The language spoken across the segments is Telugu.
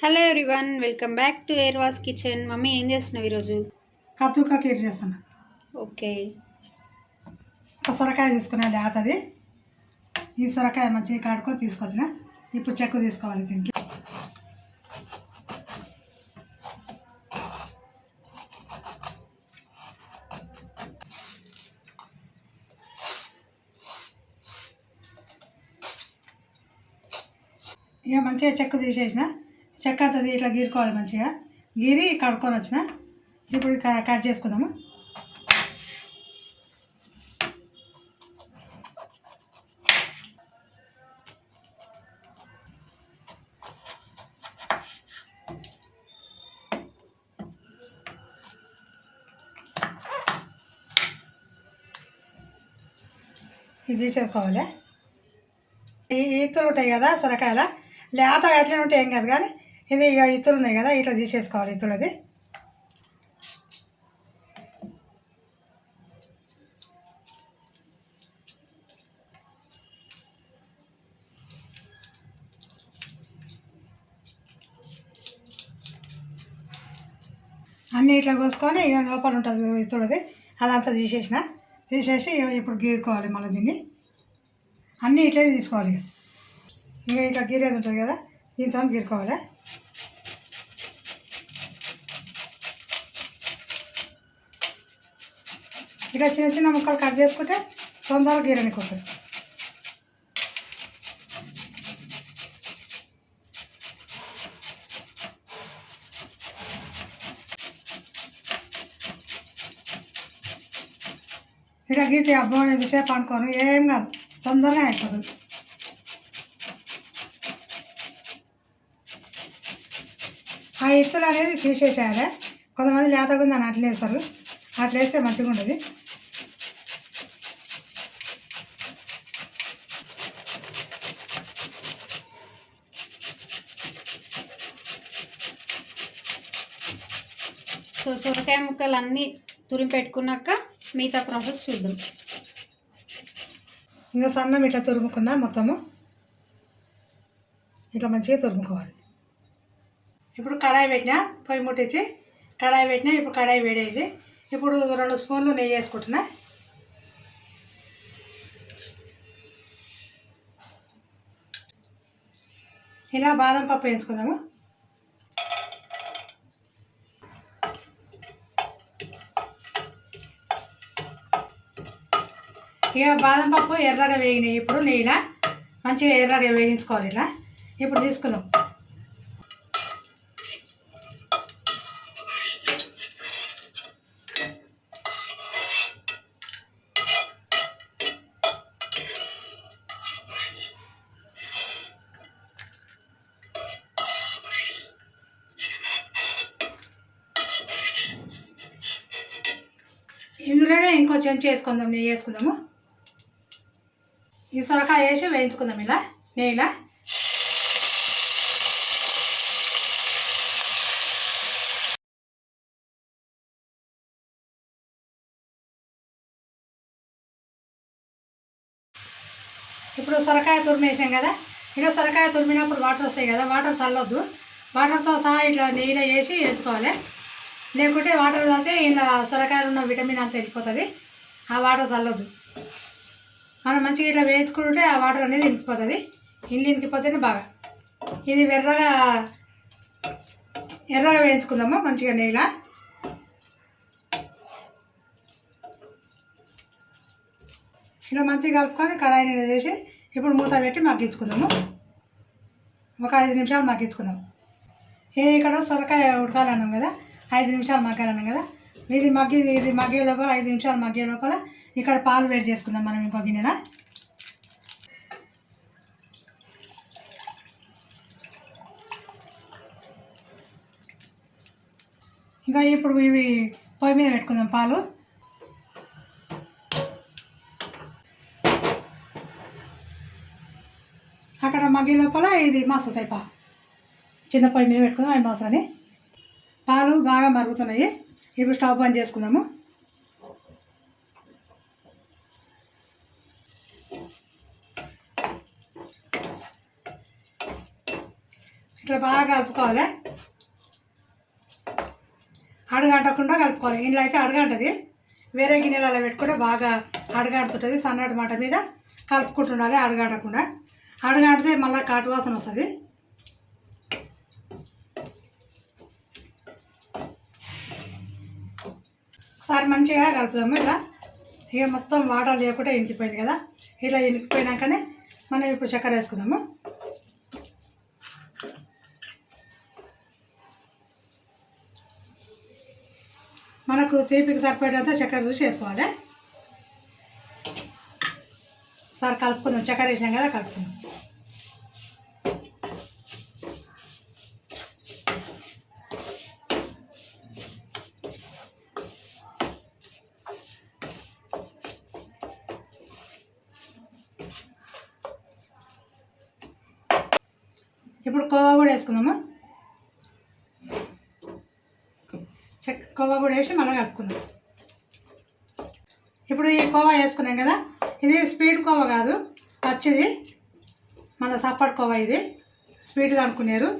Hello everyone, welcome back to Airwas kitchen. Mummy ఏం చేస్తున్నావు ఈరోజు? కద్దుకా కీర్ చేస్తున్నా. ఓకే. ఒక సొరకాయ తీసుకున్నా లేతది. ఈ సొరకాయ మంచిగా కడుక్కొని తీసుకొచ్చిన. ఇప్పుడు చెక్కు తీసుకోవాలి దీనికి. ఇక మంచిగా చెక్కు తీసేసిన. చెక్క అంతా ఇట్లా గీరుకోవాలి. మంచిగా గీరి కడుక్కొని వచ్చిన. ఇప్పుడు కట్ చేసుకుందాము. ఇది తీసేసుకోవాలి. ఈ ఇత్తులు ఉంటాయి కదా సొరకాయల, లేత అట్లనే ఉంటాయి ఏం కాదు, కానీ ఇది ఇక ఇత్తులు ఉన్నాయి కదా ఇట్లా తీసేసుకోవాలి. ఇత్తులది అన్నీ ఇట్లా కోసుకొని ఇక లోపల ఉంటుంది ఇత్తులది, అదంతా తీసేసి ఇప్పుడు గీరుకోవాలి. మళ్ళీ దీన్ని అన్నీ ఇట్లే తీసుకోవాలి. ఇక ఇట్లా గీరేది ఉంటుంది కదా, దీంతో గీరుకోవాలి. ఇట్లా చిన్న చిన్న ముక్కలు కట్ చేసుకుంటే తొందరగా గీరనికి వస్తుంది. ఇట్లా గీతే అబ్బో ఎంతసేపు అనుకోను, ఏం కాదు, తొందరగా అయిపోతుంది. ఆ ఇత్తులు అనేది తీసేసేయాలి. కొంతమంది లేతగా ఉందని అట్లా వేస్తారు, అట్లా వేస్తే మంచిగా ఉంటుంది. సో సొరకాయ ముక్కలు అన్నీ తురిమి పెట్టుకున్నాక మిగతా ప్రాసెస్ చూద్దాం. ఇంకా సన్నం ఇట్లా తురుముకున్నా మొత్తము ఇట్లా మంచిగా తురుముకోవాలి. ఇప్పుడు కడాయి పెట్టినా, పొయ్యి ముట్టించి కడాయి పెట్టినా. ఇప్పుడు కడాయి వేడేది. ఇప్పుడు 2 స్పూన్లు నెయ్యి వేసుకుంటున్నా. ఇలా బాదం పప్పు వేసుకుందాము. ఇక బాదం పప్పు ఎర్రగా వేగినాయి. ఇప్పుడు నెయ్యిలా మంచిగా ఎర్రగా వేగించుకోవాలి. ఇలా ఇప్పుడు తీసుకుందాం. ఇందులోనే ఇంకో చెంచా వేసుకుందాం, నెయ్యి వేసుకుందాము. ఈ సొరకాయ వేసి వేయించుకుందాం ఇలా నెయ్యిలా. ఇప్పుడు సొరకాయ తురిమేసినాం కదా, ఇలా సొరకాయ తురిమినప్పుడు వాటర్ వస్తాయి కదా, వాటర్ చల్లొద్దు. వాటర్తో సహా ఇట్లా నెయ్యిలో వేసి వేసుకోవాలి. లేకుంటే వాటర్ తాగితే ఇలా సొరకాయలు ఉన్న విటమిన్ అంతా వెళ్ళిపోతుంది. ఆ వాటర్ చల్లొద్దు. మనం మంచిగా ఇట్లా వేయించుకుంటే ఆ వాటర్ అనేది ఇంకిపోతుంది. ఇంకిపోతేనే బాగా. ఇది ఎర్రగా వేయించుకుందాము మంచిగా నెయ్యిలా. ఇలా మంచిగా కలుపుకొని కడాయి నిండా చేసి ఇప్పుడు మూత పెట్టి మగ్గించుకుందాము. ఒక 5 నిమిషాలు మగ్గించుకుందాము. ఇక్కడ సొరకాయ ఉడకాలన్నాం కదా, 5 నిమిషాలు మగ్గాలన్నాం కదా. ఇది మగ్గే లోపల 5 నిమిషాలు మగ్గే లోపల ఇక్కడ పాలు వేడి చేసుకుందాం మనం ఇంకో గిన్నెన. ఇంకా ఇప్పుడు ఇవి పొయ్యి మీద పెట్టుకుందాం పాలు. అక్కడ మగ్గే లోపల ఇది మసులుతాయి పాలు. చిన్న పొయ్యి మీద పెట్టుకుందాం, అవి మసలని. పాలు బాగా మరుగుతున్నాయి. ఇప్పుడు స్టవ్ బంద్ చేసుకుందాము. ఇట్లా బాగా కలుపుకోవాలి. అడుగంటకుండా కలుపుకోవాలి. ఇంట్లో అయితే అడుగంటది, వేరే గిన్నెలలో పెట్టుకుంటే బాగా అడుగంటుతుంది. సన్నటి మాట మీద కలుపుకుంటుండాలి అడుగంటకుండా. అడుగంటితే మళ్ళీ కాటు వాసన వస్తుంది. ఒకసారి మంచిగా కలుపుదాము. ఇలా ఇక మొత్తం వాటర్ లేకుండా ఇంకిపోయింది కదా. ఇలా ఇంకిపోయినాకనే మనం ఇప్పుడు చక్కెర వేసుకుందాము. మనకు తీపికి సరిపడేంత చక్కెర చూసి వేసుకోవాలి. ఒకసారి కలుపుకుందాం. చక్కెర వేసినాం కదా, కలుపుకుందాం. ఇప్పుడు కోవా కూడా వేసుకుందాము. కోవా కూడా వేసి మళ్ళీ కలుపుకుందాం. ఇప్పుడు ఈ కోవా వేసుకున్నాం కదా, ఇది స్వీట్ కోవా కాదు, పచ్చిది మన సప్పటి కోవా. ఇది స్వీట్ది అనుకున్నారు.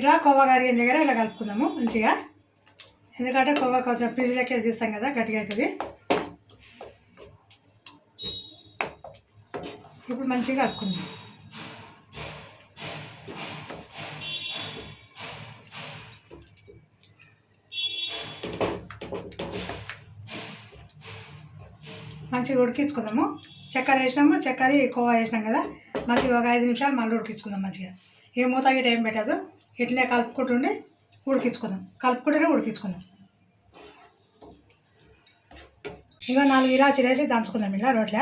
ఇలా కోవా కరిగిన దగ్గర ఇలా కలుపుకుందాము మంచిగా. ఎందుకంటే కోవా కొంచెం ఫ్రిడ్జ్లోకి తీస్తాం కదా, గట్టిగా అవుతుంది. ఇప్పుడు మంచిగా కలుపుకుందాం. మంచిగా ఉడికించుకుందాము. చక్కెర వేసినాము, చక్కెర కోవా వేసినాం కదా, మంచిగా ఒక 5 నిమిషాలు మళ్ళీ ఉడికించుకుందాం మంచిగా. ఏ మూత గిట్ట ఏం పెట్టదు, ఇట్లనే కలుపుకుంటుండి ఉడికించుకుందాం. కలుపుకుంటూనే ఉడికించుకుందాం. ఇక 4 ఇలాచీలు వేసి దంచుకుందాం ఇలా రోట్ల.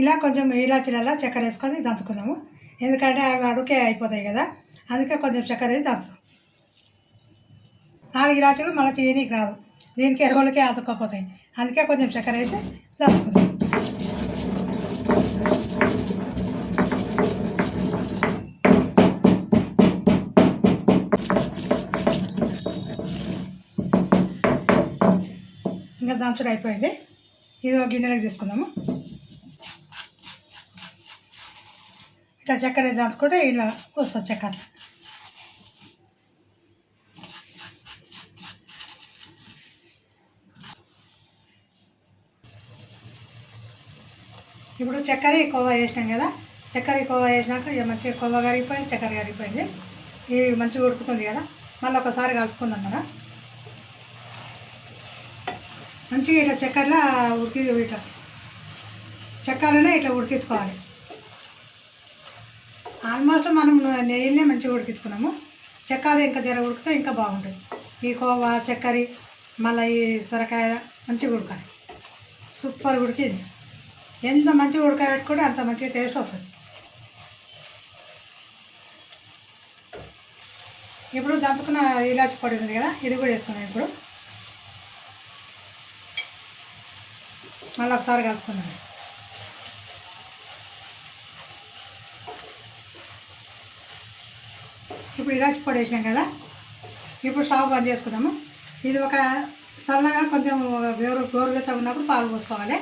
ఇలా కొంచెం ఇలాచీలలో చక్కెర వేసుకొని దంచుకుందాము. ఎందుకంటే అవి అడుకే అయిపోతాయి కదా, అందుకే కొంచెం చక్కెర వేసి దంచుదాం. 4 ఇలాచీలు మళ్ళీ తీయనీకి రాదు, దీనికి ఎరువులకే అతుక్కపోతాయి. అందుకే కొంచెం చక్కెర వేసి దంచుకుందాం. ఇంకా దంచుడు అయిపోయింది. ఇది ఒక గిన్నెలకు తీసుకుందాము. ఇట్లా చక్కెర దంచుకుంటే ఇలా వస్తుంది చక్కెర. ఇప్పుడు చక్కెర కోవా వేసినాం కదా, చక్కెర కోవా వేసినాక ఇక మంచిగా కోవా కరిగిపోయింది, చక్కెర కరిగిపోయింది. ఇవి మంచిగా ఉడుకుతుంది కదా, మళ్ళీ ఒకసారి కలుపుకుందాం. మనం మంచిగా ఇట్లా చక్కెరలో ఇట్లా చక్కెరనే ఇట్లా ఉడికించుకోవాలి. ఆల్మోస్ట్ మనం నెయ్యినే మంచిగా ఉడికించుకున్నాము. చక్కెర ఇంకా జర ఉడికితే ఇంకా బాగుంటుంది. ఈ కోవా చక్కెర మళ్ళీ ఈ సొరకాయ మంచిగా ఉడకాలి. సూపర్ ఉడికింది. ఎంత మంచిగా ఉడకబెట్టుకుంటే అంత మంచిగా టేస్ట్ వస్తుంది. ఇప్పుడు దంచుకున్న ఇలాచి పొడి ఉంది కదా, ఇది కూడా వేసుకున్నాం. ఇప్పుడు మళ్ళీ ఒకసారి కలుపుకున్నాం. ఇప్పుడు ఇలాచి పొడి వేసినాం కదా, ఇప్పుడు స్టవ్ బంద్ చేసుకుందాము. ఇది ఒక చల్లగా కొంచెం గోరువెచ్చగా ఉన్నప్పుడు పాలు పోసుకోవాలి.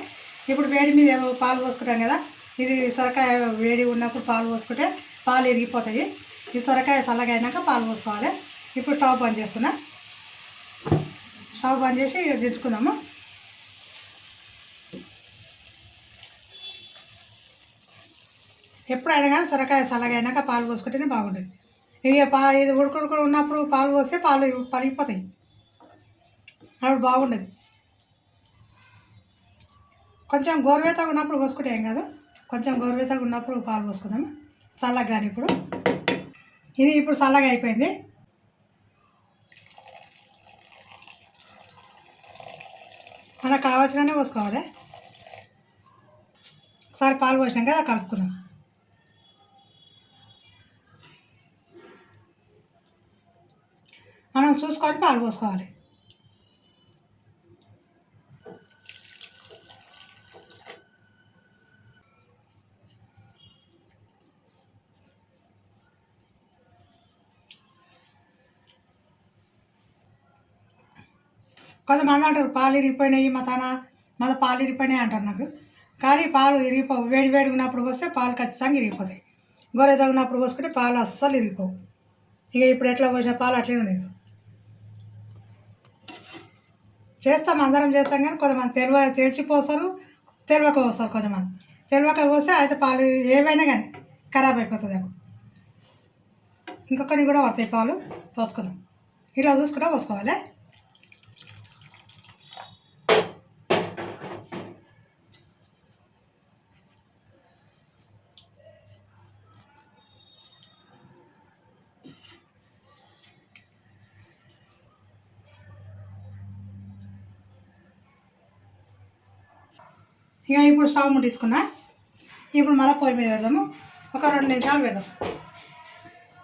ఇప్పుడు వేడి మీద పాలు పోసుకుంటాం కదా, ఇది సొరకాయ వేడి ఉన్నప్పుడు పాలు పోసుకుంటే పాలు ఇరిగిపోతాయి. ఈ సొరకాయ చల్లగా అయినాక పాలు పోసుకోవాలి. ఇప్పుడు స్టవ్ బంద్ చేస్తున్నా. స్టవ్ బంద్ చేసి దించుకుందాము. ఎప్పుడైనా కానీ సొరకాయ చల్లగా అయినాక పాలు పోసుకుంటేనే బాగుంటుంది. ఇక ఇది ఉడుకుడు ఉన్నప్పుడు పాలు పోస్తే పాలు పలిగిపోతాయి, అప్పుడు బాగుండదు. కొంచెం గోరువెచ్చగా ఉన్నప్పుడు పోసుకుంటే ఏం కాదు, కొంచెం గోరువెచ్చగా ఉన్నప్పుడు పాలు పోసుకుందాము. చల్లగా కానీ ఇప్పుడు చల్లగా అయిపోయింది. మనకు కావాల్సిననే పోసుకోవాలి. ఒకసారి పాలు పోసినాం కదా, కలుపుకుందాం. మనం చూసుకొని పాలు పోసుకోవాలి. కొంతమంది అంటారు పాలు ఇరిగిపోయినాయి మా పాలు ఇరిగిపోయినాయి అంటారు నాకు. కానీ పాలు ఇరిగిపోవు. వేడి వేడిగా ఉన్నప్పుడు పోస్తే పాలు ఖచ్చితంగా ఇరిగిపోతాయి. గొర్రె తగినప్పుడు పోసుకుంటే పాలు అస్సలు ఇరిగిపోవు. ఇక ఇప్పుడు ఎట్లా పోసిన పాలు అట్లే ఉండేది. చేస్తాం, అందరం చేస్తాం, కానీ కొంతమంది తెలిసి పోస్తారు, తెలియక పోస్తారు. కొంతమంది తెలియక పోస్తే అయితే పాలు ఏవైనా కానీ ఖరాబ్ అయిపోతుంది. అప్పుడు ఇంకొకటి కూడా పడతాయి పాలు, పోసుకుందాం. ఇలా చూసుకుంటా పోసుకోవాలి. ఇక ఇప్పుడు స్టవ్ ముట్టించుకున్నా. ఇప్పుడు మళ్ళీ పొయ్యి మీద పెడదాము. ఒక 2 నిమిషాలు పెడదాం.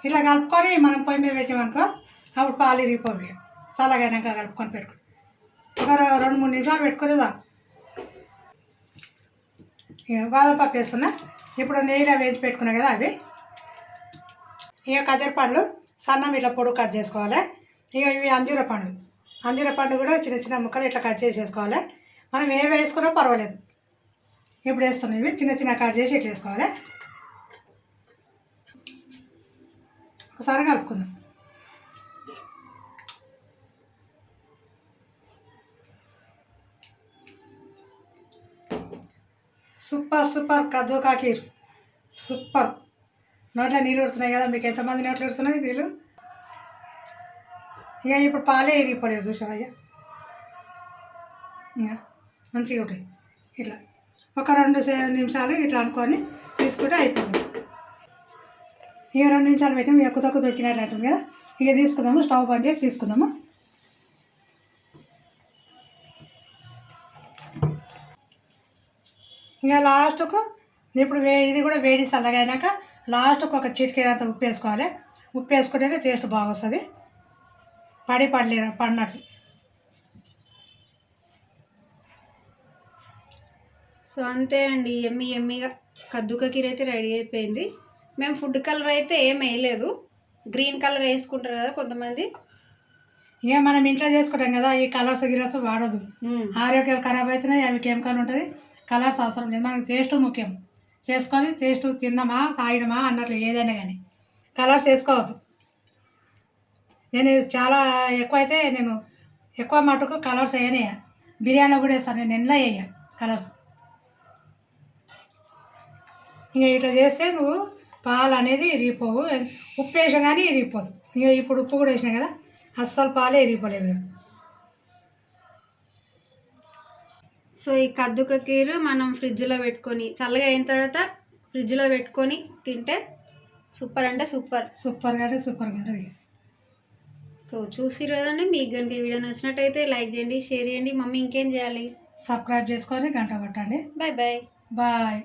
ఇలా కలుపుకొని మనం పొయ్యి మీద పెట్టామనుకో అప్పుడు పాలు ఇరిగిపోయి చల్లగైనాక కలుపుకొని పెట్టుకుని ఒక 2-3 నిమిషాలు పెట్టుకుని ఇక బాదం పప్పు వేస్తున్నా. ఇప్పుడు నెయ్యిలో వేసి పెట్టుకున్నా కదా అవి. ఇక ఖర్జూర పండ్లు సన్నం ఇట్లా పొడుగు కట్ చేసుకోవాలి. ఇక ఇవి అంజూర పండు కూడా చిన్న చిన్న ముక్కలు ఇట్లా కట్ చేసేసుకోవాలి. మనం ఏవి వేసుకున్నా పర్వాలేదు. ఇప్పుడు వేస్తున్నాయి ఇవి చిన్న చిన్న కట్ చేసి ఇట్లా వేసుకోవాలి. ఒకసారి కలుపుకుందాం. సూపర్ కద్దు కాకీర్ సూపర్. నోట్లో నీళ్ళు ఉడుతున్నాయి కదా, మీకు ఎంతమంది నోట్లు ఉడుతున్నాయి నీళ్ళు. ఇక ఇప్పుడు పాలే ఇరిగిపోలేదు చూసావయ్యా. ఇంకా మంచిగా ఉంటాయి. ఇట్లా ఒక 2 నిమిషాలు ఇట్లా అనుకొని తీసుకుంటే అయిపోతుంది. ఇక 2 నిమిషాలు పెట్టాము. ఎక్కువ తక్కువ దొరికినట్లు అంటుంది కదా. ఇక తీసుకుందాము, స్టవ్ బంద్ చేసి తీసుకుందాము. ఇంకా లాస్ట్కు ఇప్పుడు ఇది కూడా వేడి చల్లగా అయినాక లాస్ట్కు ఒక చిటికెడంత ఉప్పు వేసుకోవాలి. ఉప్పు వేసుకుంటేనే టేస్ట్ బాగా వస్తుంది, పడినట్లు. సో అంతే అండి, ఎమ్మిగా కద్దుక కీర అయితే రెడీ అయిపోయింది. మేము ఫుడ్ కలర్ అయితే ఏం వేయలేదు, గ్రీన్ కలర్ వేసుకుంటారు కదా కొంతమంది. ఇక మనం ఇంట్లో చేసుకుంటాం కదా, ఈ కలర్స్ వాడదు. ఆరోగ్యాలు ఖరాబ్ అవుతున్నాయి. అవి కెమికల్ ఉంటుంది. కలర్స్ అవసరం లేదు. మనకి టేస్ట్ ముఖ్యం. చేసుకొని టేస్ట్ తిన్నామా తాగినమా అన్నట్లు ఏదైనా కానీ కలర్స్ వేసుకోవద్దు. నేను చాలా ఎక్కువ మటుకు కలర్స్ వేయనే. బిర్యానీలో కూడా వేస్తాను నేను, ఎండ్లో వేయ కలర్స్. ఇక ఇట్లా చేస్తే నువ్వు పాలు అనేది ఇరిగిపోవు. ఉప్పు వేసా కానీ ఇరిగిపోదు. ఇక ఇప్పుడు ఉప్పు కూడా వేసినా కదా, అస్సలు పాలే ఇరిగిపోలేవు. సో ఈ కద్దుక కీర మనం ఫ్రిడ్జ్లో పెట్టుకొని చల్లగా అయిన తర్వాత ఫ్రిడ్జ్లో పెట్టుకొని తింటే సూపర్ అంటే సూపర్గా ఉంటుంది. సో చూసిరు కదండి. మీకు కనుక ఈ వీడియో నచ్చినట్టయితే లైక్ చేయండి, షేర్ చేయండి. మమ్మీ ఇంకేం చేయాలి? సబ్స్క్రైబ్ చేసుకొని గంట కొట్టండి. బాయ్. బాయ్.